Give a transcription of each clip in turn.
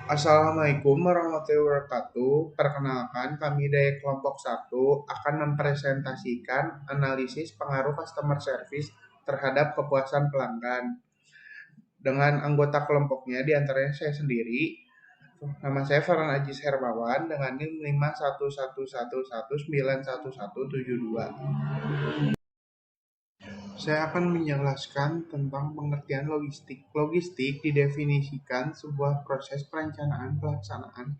Assalamualaikum warahmatullahi wabarakatuh. Perkenalkan, kami dari kelompok satu akan mempresentasikan analisis pengaruh customer service terhadap kepuasan pelanggan. Dengan anggota kelompoknya diantaranya saya sendiri, nama saya Farhan Ajis Hermawan dengan NIM 51111911172. Saya akan menjelaskan tentang pengertian logistik. Logistik didefinisikan sebuah proses perencanaan, pelaksanaan,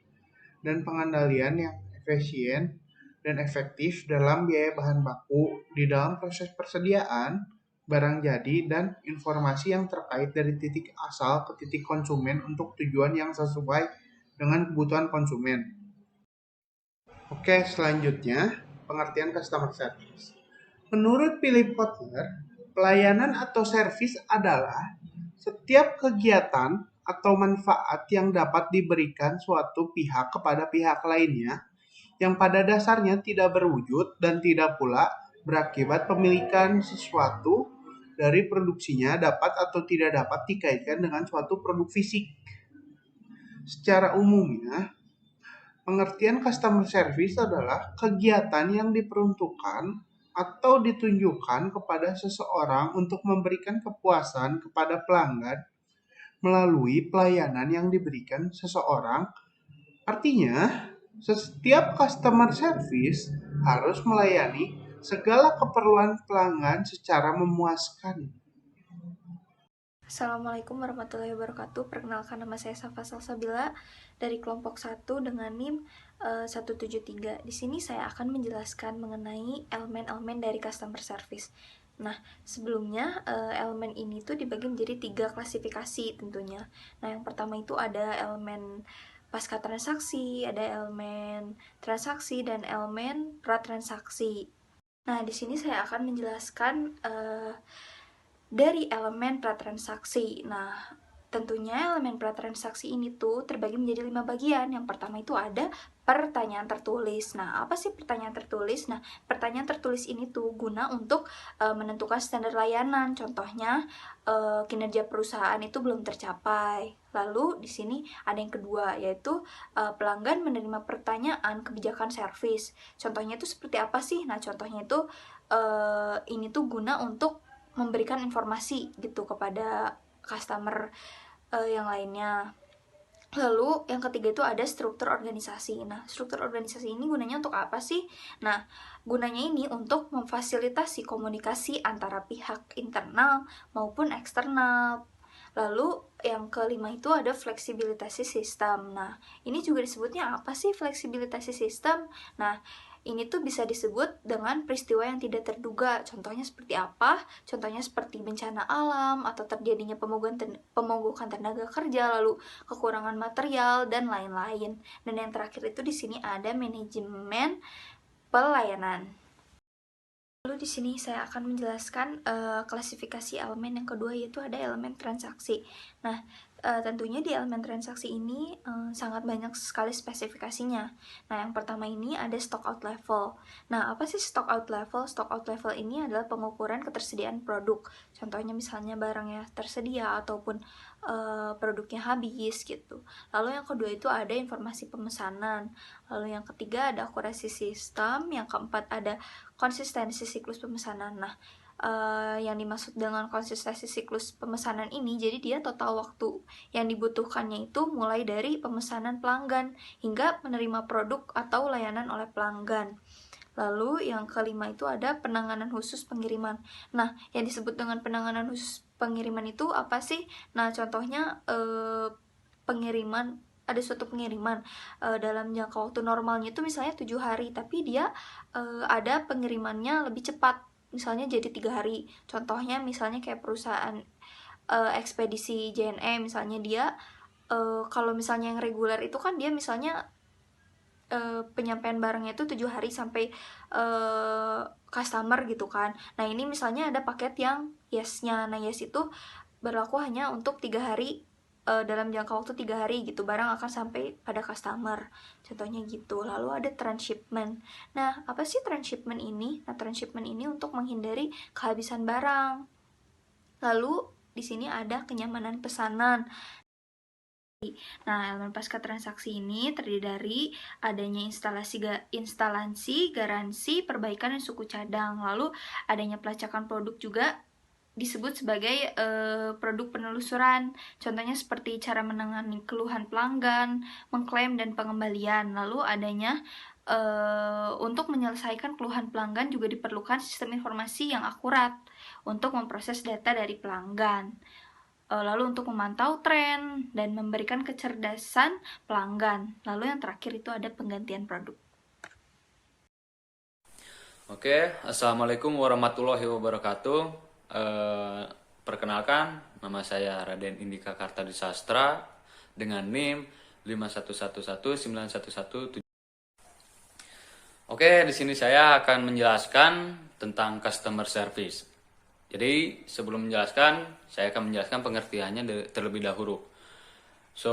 dan pengendalian yang efisien dan efektif dalam biaya bahan baku di dalam proses persediaan, barang jadi, dan informasi yang terkait dari titik asal ke titik konsumen untuk tujuan yang sesuai dengan kebutuhan konsumen. Oke, selanjutnya pengertian customer service. Menurut Philip Kotler, pelayanan atau servis adalah setiap kegiatan atau manfaat yang dapat diberikan suatu pihak kepada pihak lainnya yang pada dasarnya tidak berwujud dan tidak pula berakibat pemilikan sesuatu dari produksinya dapat atau tidak dapat dikaitkan dengan suatu produk fisik. Secara umumnya, pengertian customer service adalah kegiatan yang diperuntukkan atau ditunjukkan kepada seseorang untuk memberikan kepuasan kepada pelanggan melalui pelayanan yang diberikan seseorang. Artinya, setiap customer service harus melayani segala keperluan pelanggan secara memuaskan. Assalamualaikum warahmatullahi wabarakatuh. Perkenalkan, nama saya Safa Salsabila dari kelompok 1 dengan NIM 173. Di sini saya akan menjelaskan mengenai elemen-elemen dari customer service. Nah, sebelumnya elemen ini tuh dibagi menjadi 3 klasifikasi tentunya. Nah, yang pertama itu ada elemen pasca transaksi, ada elemen transaksi, dan elemen pratransaksi. Nah, di sini saya akan menjelaskan dari elemen pratransaksi. Nah, tentunya elemen pratransaksi ini tuh terbagi menjadi 5 bagian. Yang pertama itu ada pertanyaan tertulis. Nah, apa sih pertanyaan tertulis? Nah, pertanyaan tertulis ini tuh guna untuk menentukan standar layanan. Contohnya, kinerja perusahaan itu belum tercapai. Lalu di sini ada yang kedua, yaitu pelanggan menerima pertanyaan kebijakan servis. Contohnya itu seperti apa sih? Nah, contohnya itu ini tuh guna untuk memberikan informasi gitu kepada customer yang lainnya. Lalu yang ketiga itu ada struktur organisasi. Nah, struktur organisasi ini gunanya untuk apa sih? Nah, gunanya ini untuk memfasilitasi komunikasi antara pihak internal maupun eksternal. Lalu yang kelima itu ada fleksibilitas sistem. Nah, ini juga disebutnya apa sih fleksibilitas sistem? Nah, ini tuh bisa disebut dengan peristiwa yang tidak terduga. Contohnya seperti apa? Contohnya seperti bencana alam atau terjadinya pemogokan tenaga kerja, lalu kekurangan material dan lain-lain. Dan yang terakhir itu di sini ada manajemen pelayanan. Lalu di sini saya akan menjelaskan klasifikasi elemen yang kedua, yaitu ada elemen transaksi. Nah, tentunya di elemen transaksi ini sangat banyak sekali spesifikasinya. Nah, yang pertama ini ada stock out level. Nah, apa sih stock out level? Stock out level ini adalah pengukuran ketersediaan produk. Contohnya misalnya barangnya tersedia ataupun produknya habis gitu. Lalu yang kedua itu ada informasi pemesanan. Lalu yang ketiga ada akurasi sistem. Yang keempat ada konsistensi siklus pemesanan. Nah, yang dimaksud dengan konsistensi siklus pemesanan ini, jadi dia total waktu yang dibutuhkannya itu mulai dari pemesanan pelanggan hingga menerima produk atau layanan oleh pelanggan. Lalu yang kelima itu ada penanganan khusus pengiriman. Nah, yang disebut dengan penanganan khusus pengiriman itu apa sih? Nah, contohnya pengiriman, ada suatu pengiriman dalam jangka waktu normalnya itu misalnya 7 hari, tapi dia ada pengirimannya lebih cepat, misalnya jadi 3 hari. Contohnya misalnya kayak perusahaan ekspedisi JNE, misalnya dia kalau misalnya yang reguler itu kan dia misalnya penyampaian barangnya itu 7 hari sampai customer gitu kan. Nah, ini misalnya ada paket yang yes-nya. Nah, yes itu berlaku hanya untuk 3 hari, dalam jangka waktu 3 hari gitu, barang akan sampai pada customer. Contohnya gitu. Lalu ada transshipment. Nah, apa sih transshipment ini? Nah, transshipment ini untuk menghindari kehabisan barang. Lalu di sini ada kenyamanan pesanan. Nah, elemen pasca transaksi ini terdiri dari adanya instalasi, garansi, perbaikan, dan suku cadang. Lalu adanya pelacakan produk juga disebut sebagai produk penelusuran. Contohnya seperti cara menangani keluhan pelanggan, mengklaim, dan pengembalian. Lalu adanya untuk menyelesaikan keluhan pelanggan juga diperlukan sistem informasi yang akurat untuk memproses data dari pelanggan. Lalu untuk memantau tren dan memberikan kecerdasan pelanggan. Lalu yang terakhir itu ada penggantian produk. Oke, Assalamualaikum warahmatullahi wabarakatuh. Perkenalkan, nama saya Raden Indika Kartadi Sastra dengan NIM 511191117. Oke, di sini saya akan menjelaskan tentang customer service. Jadi, sebelum menjelaskan, saya akan menjelaskan pengertiannya terlebih dahulu. So,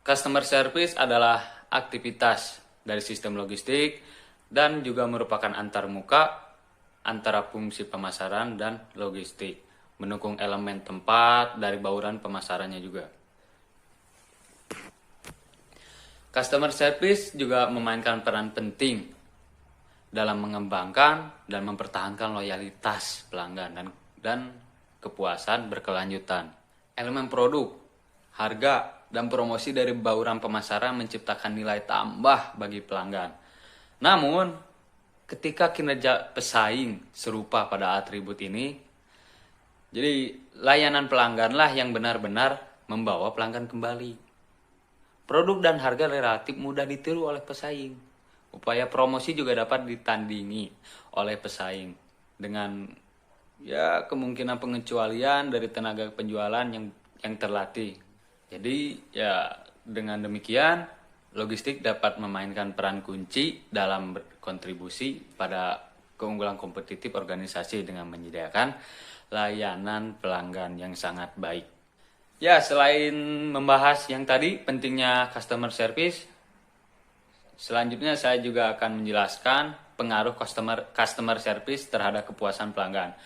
customer service adalah aktivitas dari sistem logistik dan juga merupakan antarmuka antara fungsi pemasaran dan logistik, mendukung elemen tempat dari bauran pemasarannya juga. Customer service juga memainkan peran penting dalam mengembangkan dan mempertahankan loyalitas pelanggan dan kepuasan berkelanjutan. Elemen produk, harga, dan promosi dari bauran pemasaran menciptakan nilai tambah bagi pelanggan. Namun, ketika kinerja pesaing serupa pada atribut ini, jadi layanan pelangganlah yang benar-benar membawa pelanggan kembali. Produk dan harga relatif mudah ditiru oleh pesaing. Upaya promosi juga dapat ditandingi oleh pesaing dengan kemungkinan pengecualian dari tenaga penjualan yang terlatih. Jadi dengan demikian logistik dapat memainkan peran kunci dalam berkontribusi pada keunggulan kompetitif organisasi dengan menyediakan layanan pelanggan yang sangat baik. Ya, selain membahas yang tadi pentingnya customer service, selanjutnya saya juga akan menjelaskan pengaruh customer service terhadap kepuasan pelanggan.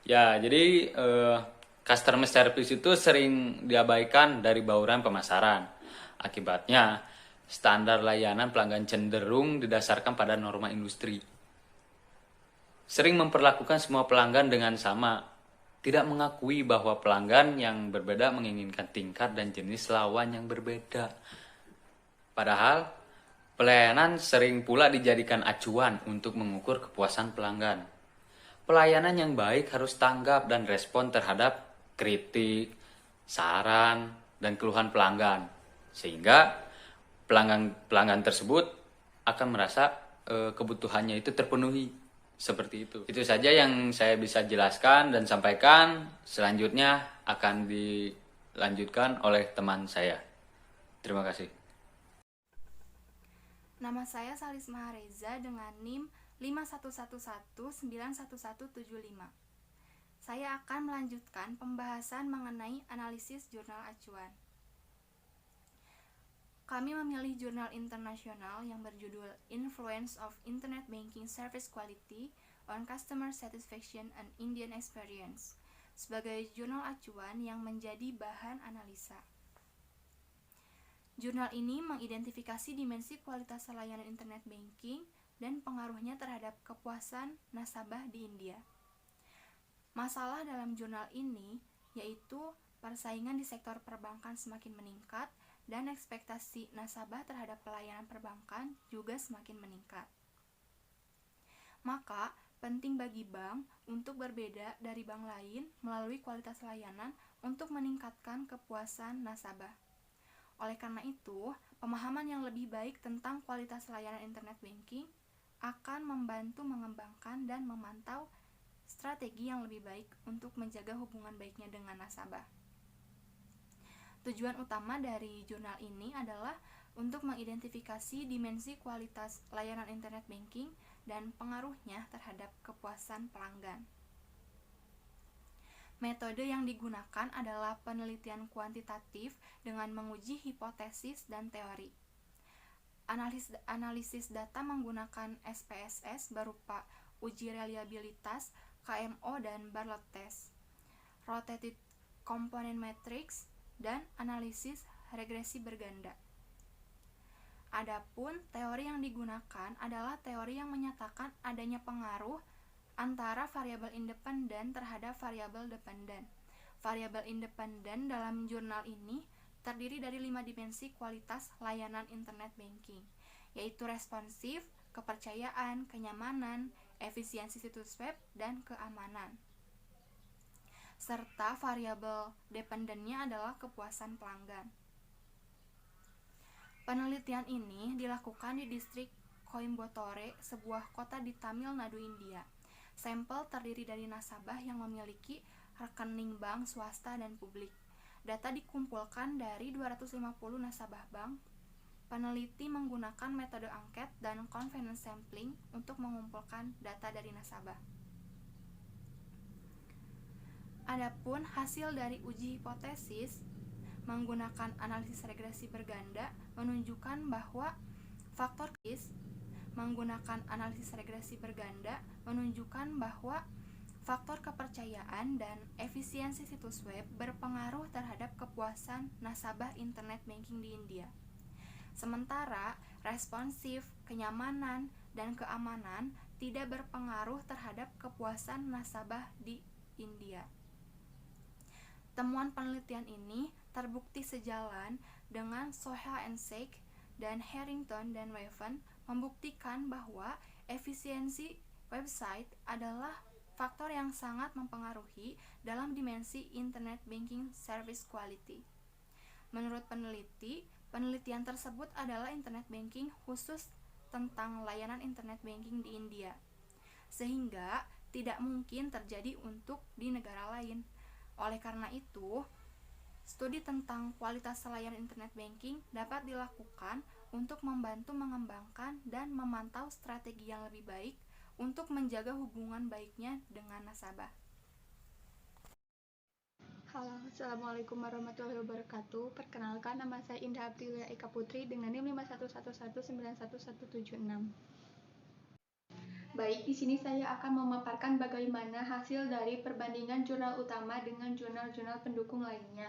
Ya, jadi customer service itu sering diabaikan dari bauran pemasaran. Akibatnya, standar layanan pelanggan cenderung didasarkan pada norma industri. Sering memperlakukan semua pelanggan dengan sama, tidak mengakui bahwa pelanggan yang berbeda menginginkan tingkat dan jenis lawan yang berbeda. Padahal, pelayanan sering pula dijadikan acuan untuk mengukur kepuasan pelanggan. Pelayanan yang baik harus tanggap dan respon terhadap kritik, saran, dan keluhan pelanggan. Sehingga pelanggan tersebut akan merasa kebutuhannya itu terpenuhi. Seperti itu. Itu saja yang saya bisa jelaskan dan sampaikan. Selanjutnya akan dilanjutkan oleh teman saya. Terima kasih. Nama saya Salisma Reza dengan NIM 511191175. Saya akan melanjutkan pembahasan mengenai analisis jurnal acuan. Kami memilih jurnal internasional yang berjudul Influence of Internet Banking Service Quality on Customer Satisfaction and Indian Experience sebagai jurnal acuan yang menjadi bahan analisa. Jurnal ini mengidentifikasi dimensi kualitas layanan internet banking dan pengaruhnya terhadap kepuasan nasabah di India. Masalah dalam jurnal ini yaitu persaingan di sektor perbankan semakin meningkat dan ekspektasi nasabah terhadap pelayanan perbankan juga semakin meningkat. Maka, penting bagi bank untuk berbeda dari bank lain melalui kualitas layanan untuk meningkatkan kepuasan nasabah. Oleh karena itu, pemahaman yang lebih baik tentang kualitas layanan internet banking akan membantu mengembangkan dan memantau strategi yang lebih baik untuk menjaga hubungan baiknya dengan nasabah. Tujuan utama dari jurnal ini adalah untuk mengidentifikasi dimensi kualitas layanan internet banking dan pengaruhnya terhadap kepuasan pelanggan. Metode yang digunakan adalah penelitian kuantitatif dengan menguji hipotesis dan teori. Analisis data menggunakan SPSS berupa uji reliabilitas, KMO, dan Bartlett test, rotated component matrix, dan analisis regresi berganda. Adapun teori yang digunakan adalah teori yang menyatakan adanya pengaruh antara variabel independen terhadap variabel dependen. Variabel independen dalam jurnal ini terdiri dari 5 dimensi kualitas layanan internet banking, yaitu responsif, kepercayaan, kenyamanan, efisiensi situs web, dan keamanan. Serta variabel dependennya adalah kepuasan pelanggan. Penelitian ini dilakukan di distrik Coimbatore, sebuah kota di Tamil Nadu, India. Sampel terdiri dari nasabah yang memiliki rekening bank swasta dan publik. Data dikumpulkan dari 250 nasabah bank. Peneliti menggunakan metode angket dan convenience sampling untuk mengumpulkan data dari nasabah. Adapun hasil dari uji hipotesis menggunakan analisis regresi berganda menunjukkan bahwa faktor kepercayaan dan efisiensi situs web berpengaruh terhadap kepuasan nasabah internet banking di India. Sementara responsif, kenyamanan, dan keamanan tidak berpengaruh terhadap kepuasan nasabah di India. Temuan penelitian ini terbukti sejalan dengan Sohail and Sheikh dan Harrington dan Weaven membuktikan bahwa efisiensi website adalah faktor yang sangat mempengaruhi dalam dimensi Internet Banking Service Quality. Menurut peneliti, penelitian tersebut adalah Internet Banking khusus tentang layanan Internet Banking di India, sehingga tidak mungkin terjadi untuk di negara lain. Oleh karena itu, studi tentang kualitas layanan internet banking dapat dilakukan untuk membantu mengembangkan dan memantau strategi yang lebih baik untuk menjaga hubungan baiknya dengan nasabah. Halo, Assalamualaikum warahmatullahi wabarakatuh. Perkenalkan, nama saya Indah Aprilia Eka Putri dengan NIM 511191176. Baik, di sini saya akan memaparkan bagaimana hasil dari perbandingan jurnal utama dengan jurnal-jurnal pendukung lainnya.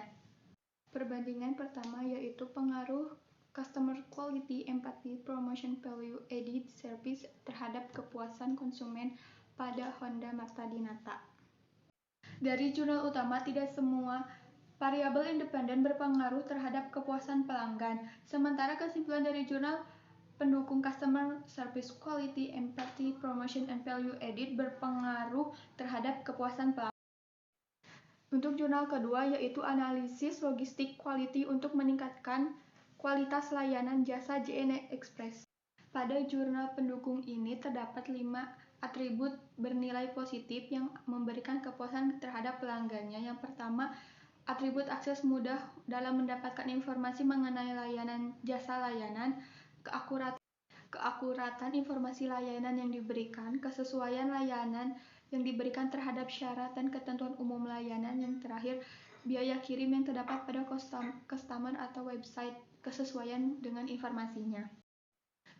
Perbandingan pertama yaitu pengaruh Customer Quality, Empathy, Promotion Value Added Service terhadap kepuasan konsumen pada Honda Mazda Dinata. Dari jurnal utama, tidak semua variabel independen berpengaruh terhadap kepuasan pelanggan. Sementara kesimpulan dari jurnal pendukung Customer Service Quality, Empathy, Promotion, and Value Added berpengaruh terhadap kepuasan pelanggan. Untuk jurnal kedua yaitu analisis logistik quality untuk meningkatkan kualitas layanan jasa JNE Express. Pada jurnal pendukung ini terdapat 5 atribut bernilai positif yang memberikan kepuasan terhadap pelanggannya. Yang pertama, atribut akses mudah dalam mendapatkan informasi mengenai layanan jasa layanan, keakuratan informasi layanan yang diberikan, kesesuaian layanan yang diberikan terhadap syarat dan ketentuan umum layanan. Yang terakhir, biaya kirim yang terdapat pada customer atau website, kesesuaian dengan informasinya.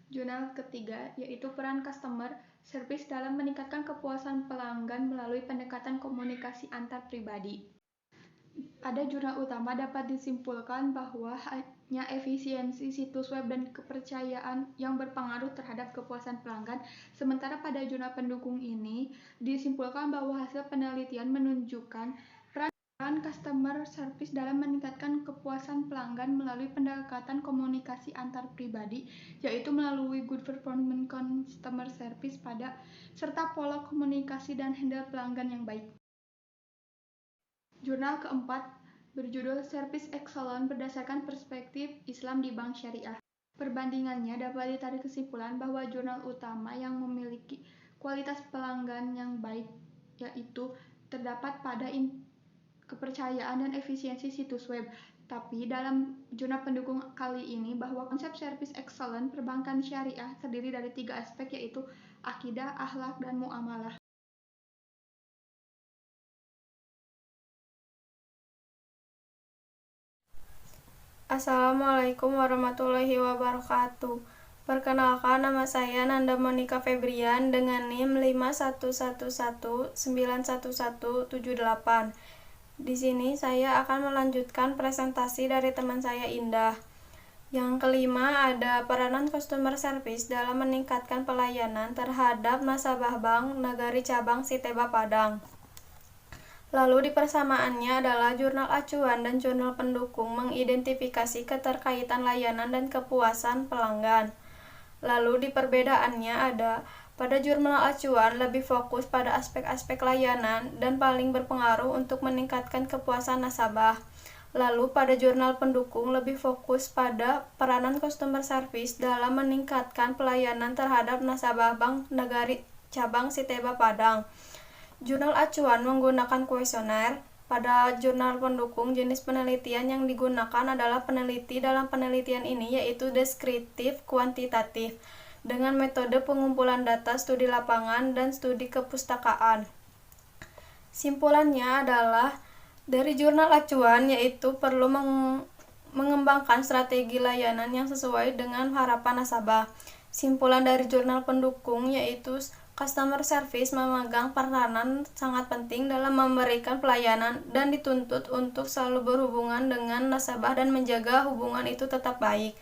Jurnal ketiga yaitu peran customer service dalam meningkatkan kepuasan pelanggan melalui pendekatan komunikasi antar pribadi. Pada jurnal utama dapat disimpulkan bahwa hanya efisiensi situs web dan kepercayaan yang berpengaruh terhadap kepuasan pelanggan. Sementara pada jurnal pendukung ini disimpulkan bahwa hasil penelitian menunjukkan peran customer service dalam meningkatkan kepuasan pelanggan melalui pendekatan komunikasi antar pribadi, yaitu melalui good performance customer service serta pola komunikasi dan handle pelanggan yang baik. Jurnal keempat berjudul Service Excellence berdasarkan perspektif Islam di Bank Syariah. Perbandingannya dapat ditarik kesimpulan bahwa jurnal utama yang memiliki kualitas pelanggan yang baik yaitu terdapat pada kepercayaan dan efisiensi situs web. Tapi dalam jurnal pendukung kali ini bahwa konsep service excellence perbankan syariah terdiri dari 3 aspek yaitu akidah, akhlak, dan muamalah. Assalamualaikum warahmatullahi wabarakatuh. Perkenalkan, nama saya Nanda Monika Febrian dengan NIM 511191178. Di sini saya akan melanjutkan presentasi dari teman saya Indah. Yang kelima ada peranan customer service dalam meningkatkan pelayanan terhadap nasabah bank Nagari Cabang Siteba Padang. Lalu di persamaannya adalah jurnal acuan dan jurnal pendukung mengidentifikasi keterkaitan layanan dan kepuasan pelanggan. Lalu di perbedaannya ada pada jurnal acuan lebih fokus pada aspek-aspek layanan dan paling berpengaruh untuk meningkatkan kepuasan nasabah. Lalu pada jurnal pendukung lebih fokus pada peranan customer service dalam meningkatkan pelayanan terhadap nasabah Bank Nagari Cabang Siteba Padang. Jurnal acuan menggunakan kuesioner. Pada jurnal pendukung, jenis penelitian yang digunakan adalah peneliti dalam penelitian ini yaitu deskriptif kuantitatif dengan metode pengumpulan data studi lapangan dan studi kepustakaan. Simpulannya adalah dari jurnal acuan yaitu perlu mengembangkan strategi layanan yang sesuai dengan harapan nasabah. Simpulan dari jurnal pendukung yaitu customer service memegang peranan sangat penting dalam memberikan pelayanan dan dituntut untuk selalu berhubungan dengan nasabah dan menjaga hubungan itu tetap baik.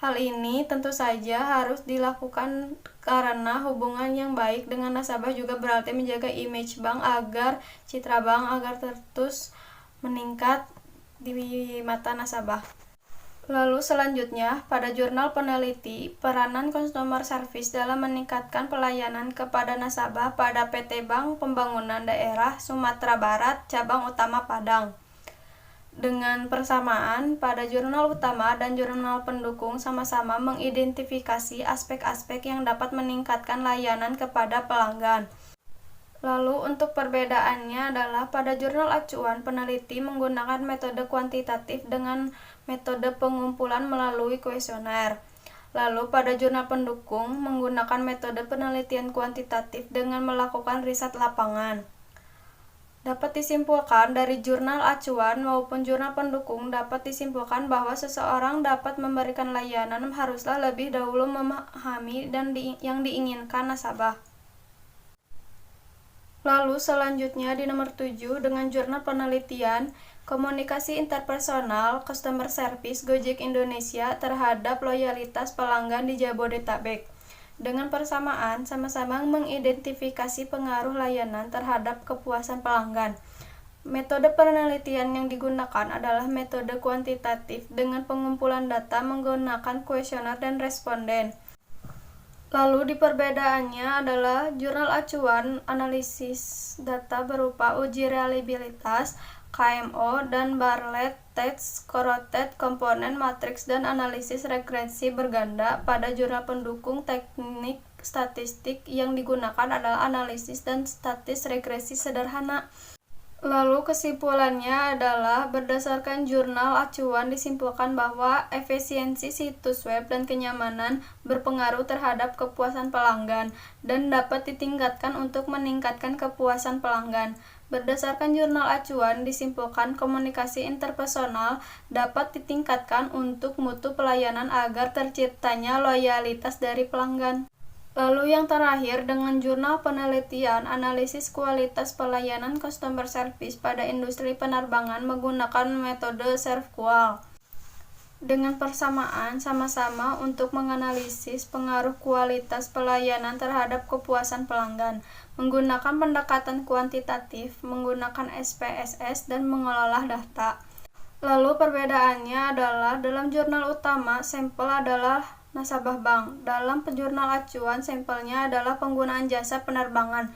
Hal ini tentu saja harus dilakukan karena hubungan yang baik dengan nasabah juga berarti menjaga image bank agar citra bank agar terus meningkat di mata nasabah. Lalu selanjutnya, pada jurnal peneliti, peranan customer service dalam meningkatkan pelayanan kepada nasabah pada PT Bank Pembangunan Daerah Sumatera Barat, Cabang Utama Padang. Dengan persamaan, pada jurnal utama dan jurnal pendukung sama-sama mengidentifikasi aspek-aspek yang dapat meningkatkan layanan kepada pelanggan. Lalu untuk perbedaannya adalah pada jurnal acuan peneliti menggunakan metode kuantitatif dengan metode pengumpulan melalui kuesioner. Lalu pada jurnal pendukung menggunakan metode penelitian kuantitatif dengan melakukan riset lapangan. Dapat disimpulkan dari jurnal acuan maupun jurnal pendukung dapat disimpulkan bahwa seseorang dapat memberikan layanan haruslah lebih dahulu memahami dan yang diinginkan nasabah. Lalu selanjutnya di nomor 7 dengan jurnal penelitian komunikasi interpersonal customer service Gojek Indonesia terhadap loyalitas pelanggan di Jabodetabek. Dengan persamaan sama-sama mengidentifikasi pengaruh layanan terhadap kepuasan pelanggan. Metode penelitian yang digunakan adalah metode kuantitatif dengan pengumpulan data menggunakan kuesioner dan responden. Lalu di perbedaannya adalah jurnal acuan analisis data berupa uji reliabilitas, KMO, dan Bartlett Test, Correlated Component Matrix, dan analisis regresi berganda. Pada jurnal pendukung teknik statistik yang digunakan adalah analisis dan statis regresi sederhana. Lalu kesimpulannya adalah berdasarkan jurnal acuan disimpulkan bahwa efisiensi situs web dan kenyamanan berpengaruh terhadap kepuasan pelanggan dan dapat ditingkatkan untuk meningkatkan kepuasan pelanggan. Berdasarkan jurnal acuan disimpulkan komunikasi interpersonal dapat ditingkatkan untuk mutu pelayanan agar terciptanya loyalitas dari pelanggan. Lalu yang terakhir dengan jurnal penelitian analisis kualitas pelayanan customer service pada industri penerbangan menggunakan metode ServQual. Dengan persamaan sama-sama untuk menganalisis pengaruh kualitas pelayanan terhadap kepuasan pelanggan, menggunakan pendekatan kuantitatif, menggunakan SPSS dan mengelola data. Lalu perbedaannya adalah dalam jurnal utama sampel adalah nasabah bank. Dalam jurnal acuan sampelnya adalah penggunaan jasa penerbangan.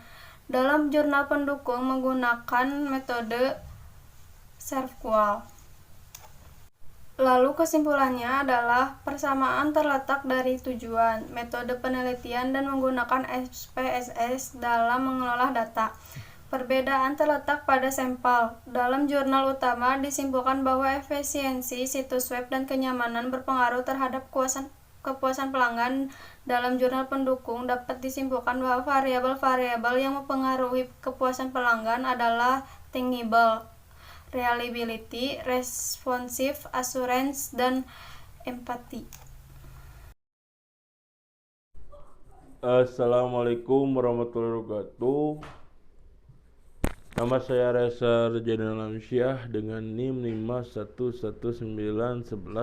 Dalam jurnal pendukung menggunakan metode ServQual. Lalu kesimpulannya adalah persamaan terletak dari tujuan, metode penelitian dan menggunakan SPSS dalam mengelola data. Perbedaan terletak pada sampel. Dalam jurnal utama disimpulkan bahwa efisiensi situs web dan kenyamanan berpengaruh terhadap kepuasan pelanggan. Dalam jurnal pendukung dapat disimpulkan bahwa variabel-variabel yang mempengaruhi kepuasan pelanggan adalah tangible, reliability, responsive, assurance, dan empati. Assalamualaikum warahmatullahi wabarakatuh. Nama saya Reza Rejana Lamsyah dengan NIM 51191179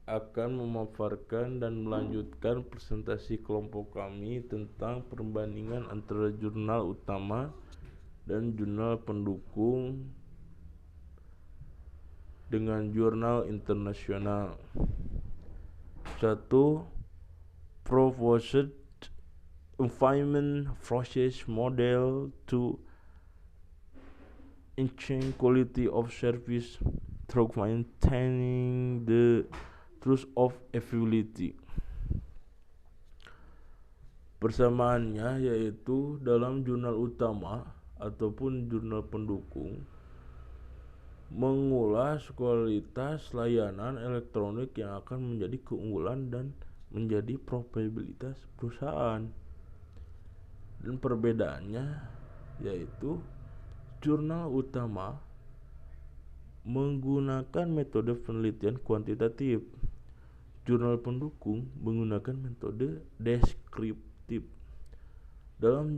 akan memaparkan dan melanjutkan presentasi kelompok kami tentang perbandingan antara jurnal utama dan jurnal pendukung dengan jurnal internasional. 1. Proposed Environment Process Model to enhance quality of service through maintaining the truth of availability. Persamaannya yaitu dalam jurnal utama ataupun jurnal pendukung mengulas kualitas layanan elektronik yang akan menjadi keunggulan dan menjadi probabilitas perusahaan. Dan perbedaannya yaitu jurnal utama menggunakan metode penelitian kuantitatif, jurnal pendukung menggunakan metode deskriptif. Dalam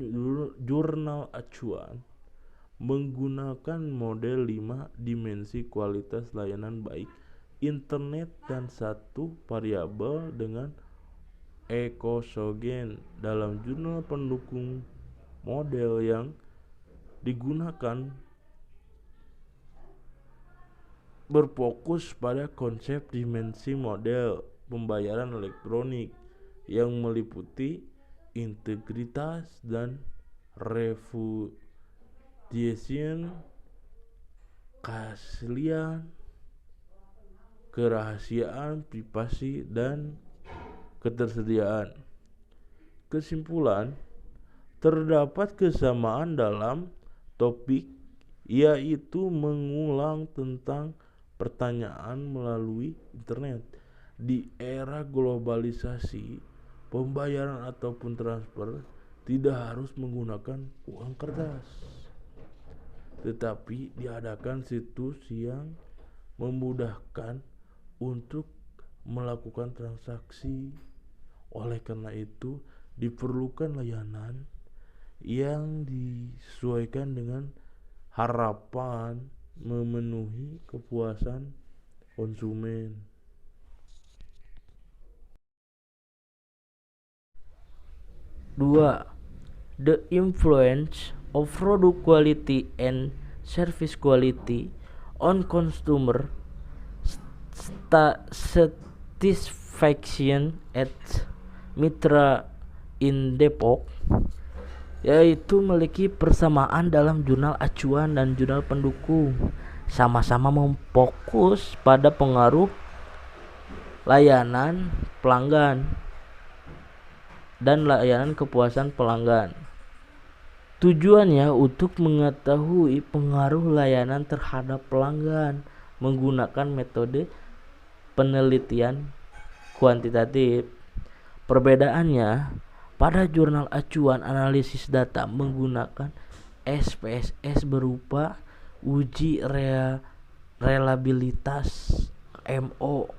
jurnal acuan menggunakan model 5 dimensi kualitas layanan baik internet dan satu variabel dengan ekosogen. Dalam jurnal pendukung model yang digunakan berfokus pada konsep dimensi model pembayaran elektronik yang meliputi integritas dan reputation, keaslian, kerahasiaan, privasi, dan ketersediaan. Kesimpulan, terdapat kesamaan dalam topik, yaitu mengulang tentang pertanyaan melalui internet. Di era globalisasi, pembayaran ataupun transfer tidak harus menggunakan uang kertas, tetapi diadakan situs yang memudahkan untuk melakukan transaksi. Oleh karena itu, diperlukan layanan yang disesuaikan dengan harapan memenuhi kepuasan konsumen. Dua, the influence of product quality and service quality on consumer satisfaction at Mitra in Depok, yaitu memiliki persamaan dalam jurnal acuan dan jurnal pendukung, sama-sama memfokus pada pengaruh layanan pelanggan dan layanan kepuasan pelanggan. Tujuannya untuk mengetahui pengaruh layanan terhadap pelanggan menggunakan metode penelitian kuantitatif. Perbedaannya, pada jurnal acuan analisis data menggunakan SPSS berupa uji reliabilitas MO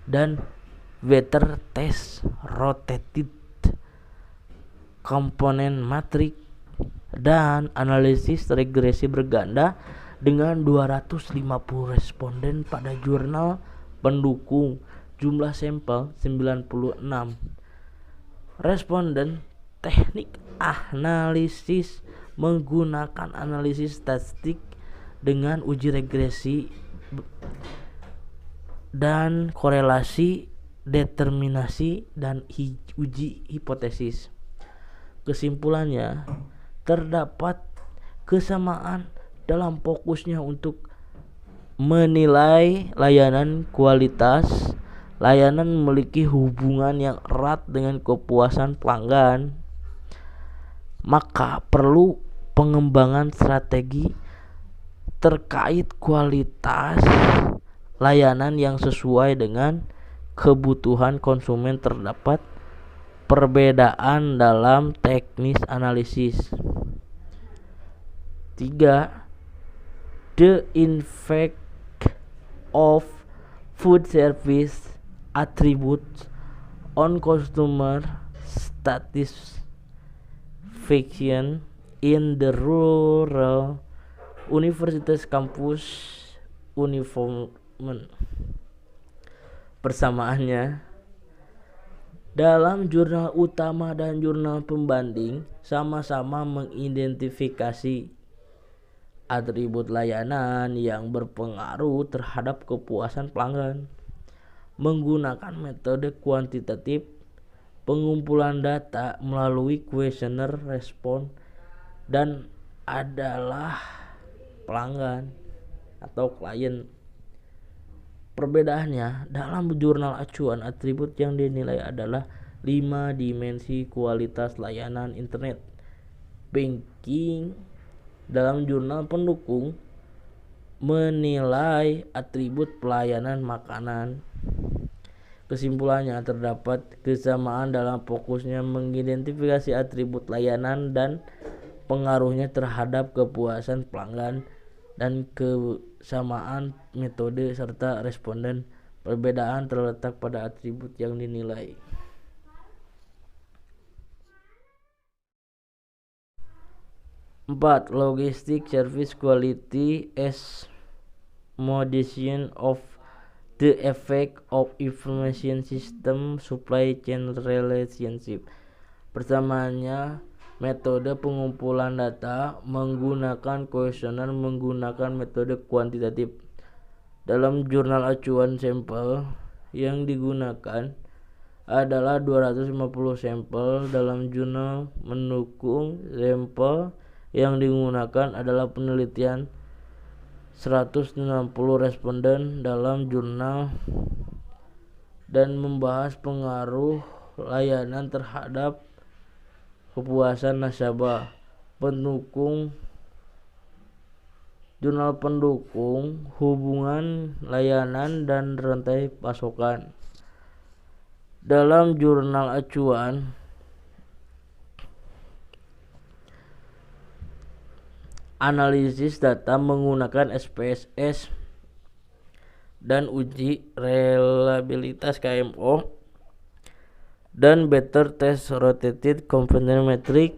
dan Weather Test Rotated Component Matrix dan analisis regresi berganda dengan 250 responden. Pada jurnal pendukung jumlah sampel 96 responden. Teknik analisis menggunakan analisis statistik dengan uji regresi dan korelasi, determinasi, dan uji hipotesis. Kesimpulannya, terdapat kesamaan dalam fokusnya untuk menilai layanan kualitas. Layanan memiliki hubungan yang erat dengan kepuasan pelanggan, maka perlu pengembangan strategi terkait kualitas layanan yang sesuai dengan kebutuhan konsumen. Terdapat perbedaan dalam teknis analisis. 3. The effect of food service attributes on consumer satisfaction in the rural universities campus environment. Persamaannya, dalam jurnal utama dan jurnal pembanding sama-sama mengidentifikasi atribut layanan yang berpengaruh terhadap kepuasan pelanggan menggunakan metode kuantitatif pengumpulan data melalui kuesioner respon dan adalah pelanggan atau klien. Perbedaannya, dalam jurnal acuan atribut yang dinilai adalah 5 dimensi kualitas layanan internet banking. Dalam jurnal pendukung menilai atribut pelayanan makanan. Kesimpulannya, terdapat kesamaan dalam fokusnya mengidentifikasi atribut layanan dan pengaruhnya terhadap kepuasan pelanggan, dan kesamaan metode serta responden. Perbedaan terletak pada atribut yang dinilai. Empat, logistic service quality as modification of the effect of information system supply chain relationship. Persamaannya, metode pengumpulan data menggunakan kuesioner menggunakan metode kuantitatif. Dalam jurnal acuan sampel yang digunakan adalah 250 sampel. Dalam jurnal mendukung sampel yang digunakan adalah penelitian 160 responden dalam jurnal dan membahas pengaruh layanan terhadap kepuasan nasabah. Pendukung jurnal pendukung hubungan layanan dan rantai pasokan. Dalam jurnal acuan analisis data menggunakan SPSS dan uji reliabilitas KMO dan Better Test Rotated Confidence Metric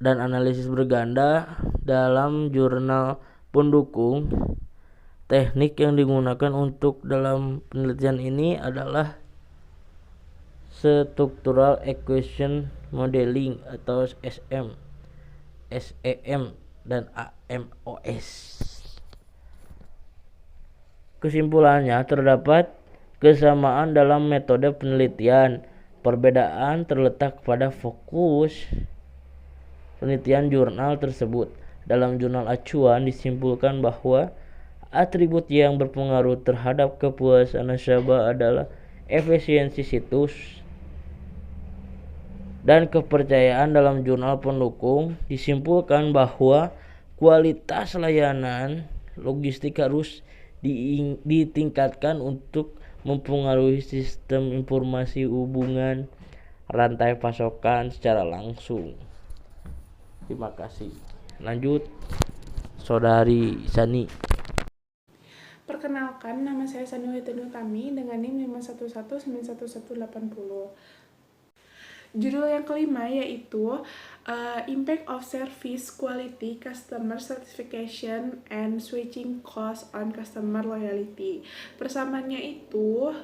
dan analisis berganda. Dalam jurnal pendukung, teknik yang digunakan untuk dalam penelitian ini adalah Structural Equation Modeling atau SEM, dan AMOS. Kesimpulannya, terdapat kesamaan dalam metode penelitian. Perbedaan terletak pada fokus penelitian jurnal tersebut. Dalam jurnal acuan disimpulkan bahwa atribut yang berpengaruh terhadap kepuasan nasabah adalah efisiensi situs dan kepercayaan. Dalam jurnal pendukung disimpulkan bahwa kualitas layanan logistik harus ditingkatkan untuk mempengaruhi sistem informasi hubungan rantai pasokan secara langsung. Terima kasih. Lanjut, Saudari Sani. Perkenalkan, nama saya Sani Utami dengan NIM 511911180. Judul yang kelima yaitu Impact of Service Quality, Customer Certification, and Switching Cost on Customer Loyalty. Persamaannya itu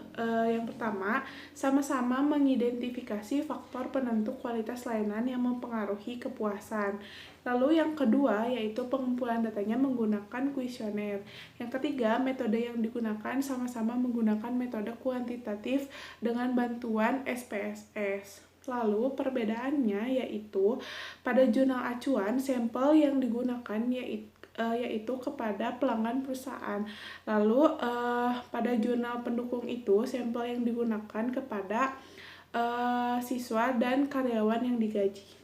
yang pertama, sama-sama mengidentifikasi faktor penentu kualitas layanan yang mempengaruhi kepuasan. Lalu yang kedua yaitu pengumpulan datanya menggunakan kuesioner. Yang ketiga, metode yang digunakan sama-sama menggunakan metode kuantitatif dengan bantuan SPSS. Lalu perbedaannya yaitu pada jurnal acuan sampel yang digunakan yaitu kepada pelanggan perusahaan. Lalu pada jurnal pendukung itu sampel yang digunakan kepada siswa dan karyawan yang digaji.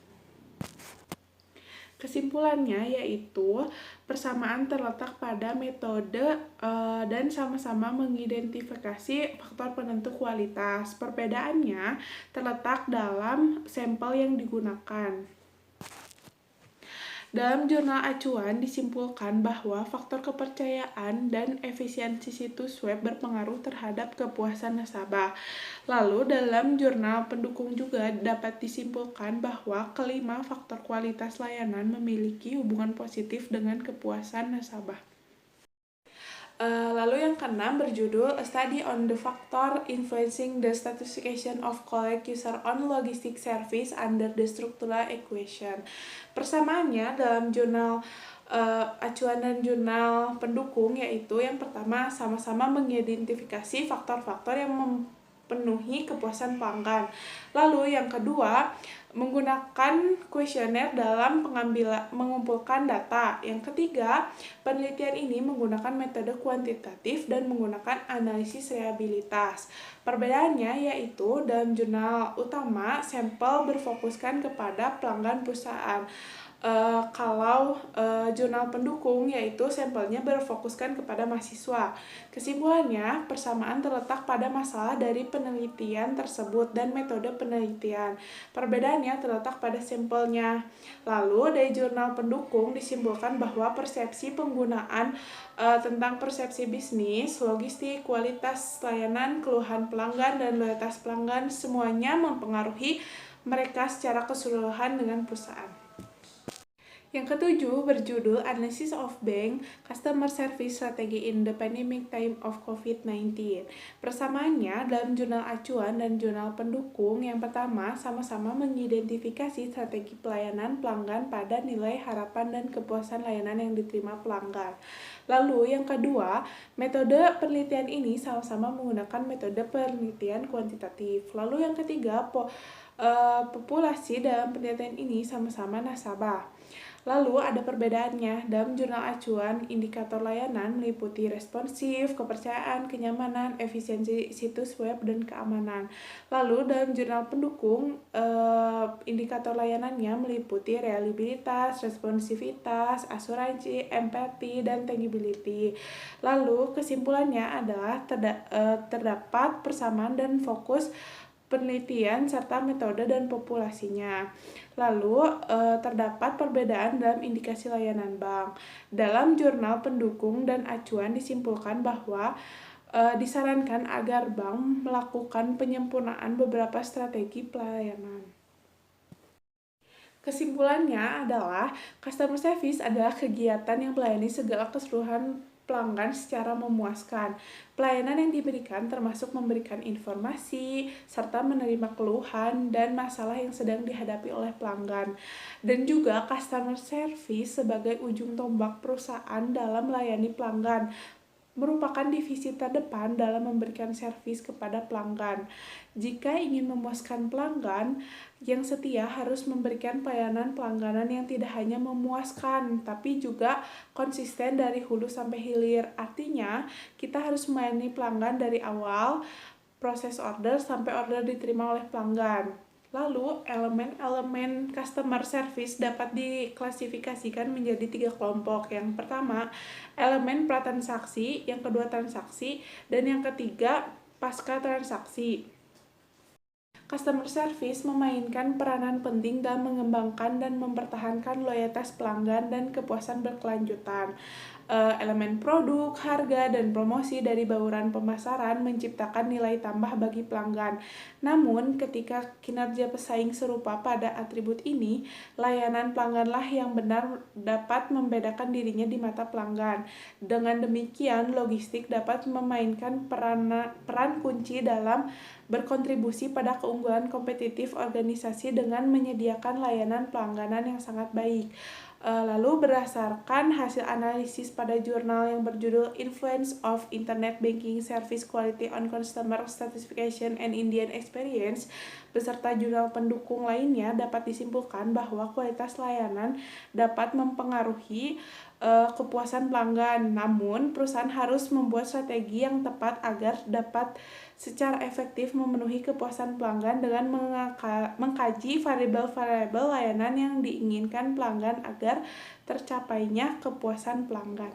Kesimpulannya yaitu persamaan terletak pada metode dan sama-sama mengidentifikasi faktor penentu kualitas. Perbedaannya terletak dalam sampel yang digunakan. Dalam jurnal acuan disimpulkan bahwa faktor kepercayaan dan efisiensi situs web berpengaruh terhadap kepuasan nasabah. Lalu dalam jurnal pendukung juga dapat disimpulkan bahwa kelima faktor kualitas layanan memiliki hubungan positif dengan kepuasan nasabah. Lalu yang keenam berjudul A Study on the Factor Influencing the Stratification of Collect User on Logistic Service under the Structural Equation. Persamaannya dalam jurnal acuan dan jurnal pendukung yaitu yang pertama sama-sama mengidentifikasi faktor-faktor yang memenuhi kepuasan pelanggan. Lalu yang kedua menggunakan kuesioner dalam mengumpulkan data. Yang ketiga, penelitian ini menggunakan metode kuantitatif dan menggunakan analisis reliabilitas. Perbedaannya yaitu dalam jurnal utama, sampel berfokuskan kepada pelanggan perusahaan. Kalau jurnal pendukung yaitu sampelnya berfokuskan kepada mahasiswa. Kesimpulannya, persamaan terletak pada masalah dari penelitian tersebut dan metode penelitian. Perbedaannya terletak pada sampelnya. Lalu dari jurnal pendukung disimpulkan bahwa persepsi penggunaan tentang persepsi bisnis, logistik, kualitas layanan, keluhan pelanggan, dan loyalitas pelanggan semuanya mempengaruhi mereka secara keseluruhan dengan perusahaan. Yang ketujuh berjudul Analysis of Bank Customer Service Strategy in the Pandemic Time of COVID-19. Persamaannya dalam jurnal acuan dan jurnal pendukung yang pertama sama-sama mengidentifikasi strategi pelayanan pelanggan pada nilai harapan dan kepuasan layanan yang diterima pelanggan. Lalu yang kedua, metode penelitian ini sama-sama menggunakan metode penelitian kuantitatif. Lalu yang ketiga, populasi dalam penelitian ini sama-sama nasabah. Lalu ada perbedaannya. Dalam jurnal acuan, indikator layanan meliputi responsif, kepercayaan, kenyamanan, efisiensi situs web, dan keamanan. Lalu dalam jurnal pendukung, indikator layanannya meliputi reliabilitas, responsivitas, asuransi, empati, dan tangibility. Lalu kesimpulannya adalah terdapat persamaan dan fokus penelitian serta metode dan populasinya. Lalu terdapat perbedaan dalam indikasi layanan bank. Dalam jurnal pendukung dan acuan disimpulkan bahwa disarankan agar bank melakukan penyempurnaan beberapa strategi pelayanan. Kesimpulannya adalah customer service adalah kegiatan yang melayani segala keseluruhan pelanggan secara memuaskan. Pelayanan yang diberikan termasuk memberikan informasi, serta menerima keluhan dan masalah yang sedang dihadapi oleh pelanggan. Dan juga customer service sebagai ujung tombak perusahaan dalam melayani pelanggan, merupakan divisi terdepan dalam memberikan servis kepada pelanggan. Jika ingin memuaskan pelanggan, yang setia harus memberikan pelayanan pelangganan yang tidak hanya memuaskan, tapi juga konsisten dari hulu sampai hilir. Artinya, kita harus melayani pelanggan dari awal proses order sampai order diterima oleh pelanggan. Lalu, elemen-elemen customer service dapat diklasifikasikan menjadi 3 kelompok. Yang pertama, elemen pratransaksi, yang kedua transaksi, dan yang ketiga pasca transaksi. Customer service memainkan peranan penting dalam mengembangkan dan mempertahankan loyalitas pelanggan dan kepuasan berkelanjutan. Elemen produk, harga, dan promosi dari bauran pemasaran menciptakan nilai tambah bagi pelanggan. Namun, ketika kinerja pesaing serupa pada atribut ini, layanan pelangganlah yang benar dapat membedakan dirinya di mata pelanggan. Dengan demikian, logistik dapat memainkan peran kunci dalam berkontribusi pada keunggulan kompetitif organisasi dengan menyediakan layanan pelangganan yang sangat baik. Lalu berdasarkan hasil analisis pada jurnal yang berjudul Influence of Internet Banking Service Quality on Customer Satisfaction and Indian Experience beserta jurnal pendukung lainnya, dapat disimpulkan bahwa kualitas layanan dapat mempengaruhi kepuasan pelanggan. Namun, perusahaan harus membuat strategi yang tepat agar dapat secara efektif memenuhi kepuasan pelanggan dengan mengkaji variabel-variabel layanan yang diinginkan pelanggan agar tercapainya kepuasan pelanggan.